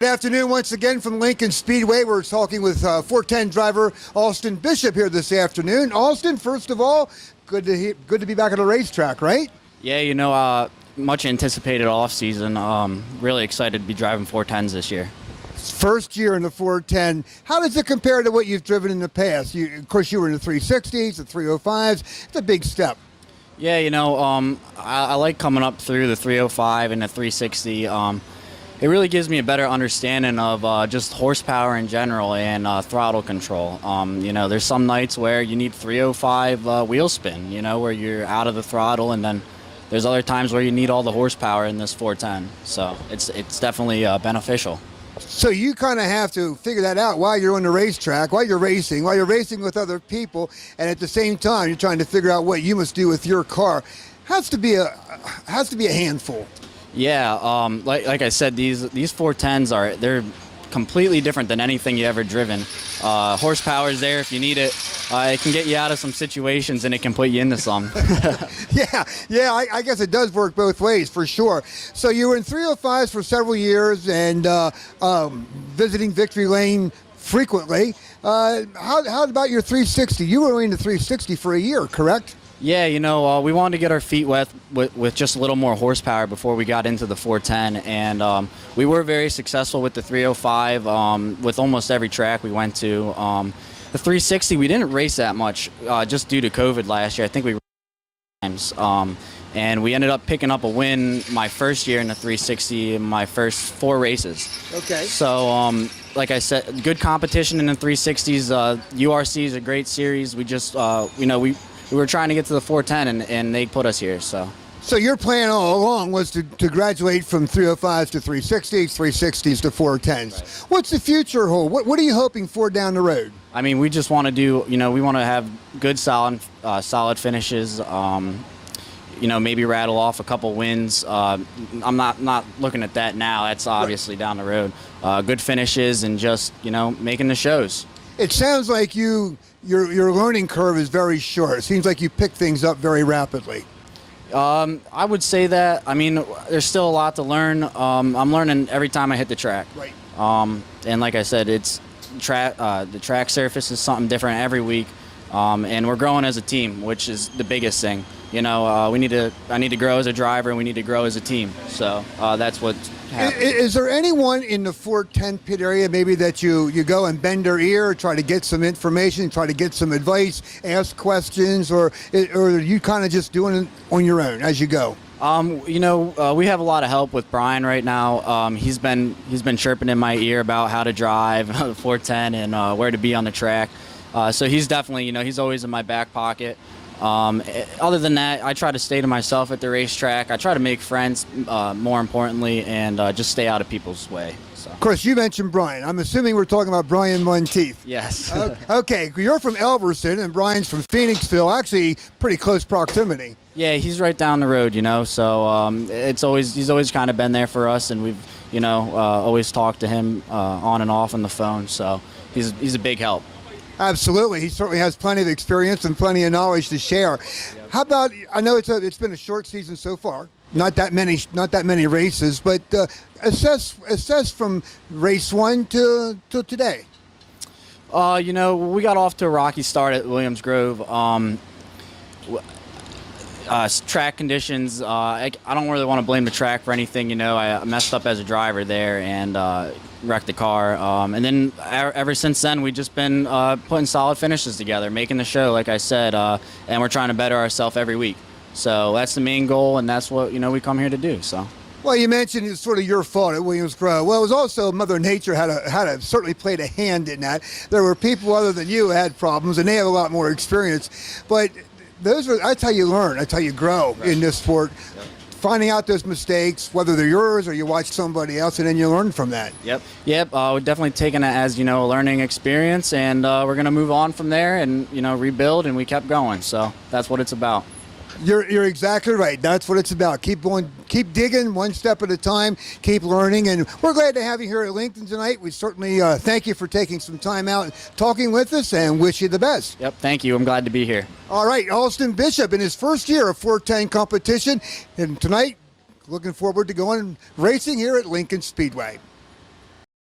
Good afternoon once again from Lincoln Speedway. We're talking with 410 driver Austin Bishop here this afternoon. Austin, first of all, good to be back at the racetrack, right? Yeah, much anticipated off season. Really excited to be driving 410s this year. First year in the 410. How does it compare to what you've driven in the past? Of course, you were in the 360s, the 305s. It's a big step. Yeah, I like coming up through the 305 and the 360. It really gives me a better understanding of just horsepower in general and throttle control. There's some nights where you need 305 wheel spin, where you're out of the throttle, and then there's other times where you need all the horsepower in this 410. So it's definitely beneficial. So you kind of have to figure that out while you're on the racetrack, while you're racing with other people, and at the same time you're trying to figure out what you must do with your car. Has to be a handful. Yeah, like I said, these 410s they're completely different than anything you ever driven. Horsepower is there if you need it. It can get you out of some situations and it can put you into some. Yeah, I guess it does work both ways for sure. So you were in 305s for several years and visiting Victory Lane frequently. How about your 360? You were only in the 360 for a year, correct? Yeah, we wanted to get our feet wet with just a little more horsepower before we got into the 410, and we were very successful with the 305 with almost every track we went to. The 360, we didn't race that much just due to COVID last year. I think we raced times, and we ended up picking up a win my first year in the 360 in my first 4 races. Okay. So, like I said, good competition in the 360s. URC is a great series. We just, we were trying to get to the 410, and they put us here. So your plan all along was to graduate from 305s to 360s, 360s to 410s. Right. What's the future hold? What are you hoping for down the road? I mean, we just want to do, we want to have good, solid finishes. Maybe rattle off a couple wins. I'm not looking at that now. That's obviously down the road. Good finishes and just, making the shows. It sounds like your learning curve is very short. It seems like you pick things up very rapidly. I would say that. I mean, there's still a lot to learn. I'm learning every time I hit the track. Right. And like I said, the track surface is something different every week, and we're growing as a team, which is the biggest thing. I need to grow as a driver, and we need to grow as a team. So that's what happened. Is there anyone in the 410 pit area maybe that you go and bend their ear, try to get some information, try to get some advice, ask questions, or are you kind of just doing it on your own as you go? We have a lot of help with Brian right now. He's been chirping in my ear about how to drive the 410 and where to be on the track. So he's definitely, he's always in my back pocket. Other than that, I try to stay to myself at the racetrack. I try to make friends, more importantly, and just stay out of people's way. So. Of course, you mentioned Brian. I'm assuming we're talking about Brian Monteith. Yes. Okay, you're from Elverson, and Brian's from Phoenixville. Actually, pretty close proximity. Yeah, he's right down the road, So he's always kind of been there for us, and we've, always talked to him on and off on the phone. So he's a big help. Absolutely. He certainly has plenty of experience and plenty of knowledge to share. How about, I know it's been a short season so far, not that many races, but assess from race 1 to today. We got off to a rocky start at Williams Grove. Track conditions, I don't really want to blame the track for anything. I messed up as a driver there and wrecked the car. And then ever since then, we've just been putting solid finishes together, making the show, like I said, and we're trying to better ourselves every week. So that's the main goal, and that's what we come here to do. So. Well, you mentioned it's sort of your fault at Williams Grove. Well, it was also Mother Nature had certainly played a hand in that. There were people other than you who had problems, and they have a lot more experience. But that's how you learn. That's how you grow in this sport. Yep. Finding out those mistakes, whether they're yours or you watch somebody else, and then you learn from that. Yep. We're definitely taking it as a learning experience, and we're going to move on from there and rebuild. And we kept going. So that's what it's about. You're exactly right. That's what it's about. Keep going, keep digging one step at a time, keep learning. And we're glad to have you here at Lincoln tonight. We certainly thank you for taking some time out and talking with us and wish you the best. Yep, thank you. I'm glad to be here. All right, Austin Bishop in his first year of 410 competition. And tonight, looking forward to going racing here at Lincoln Speedway.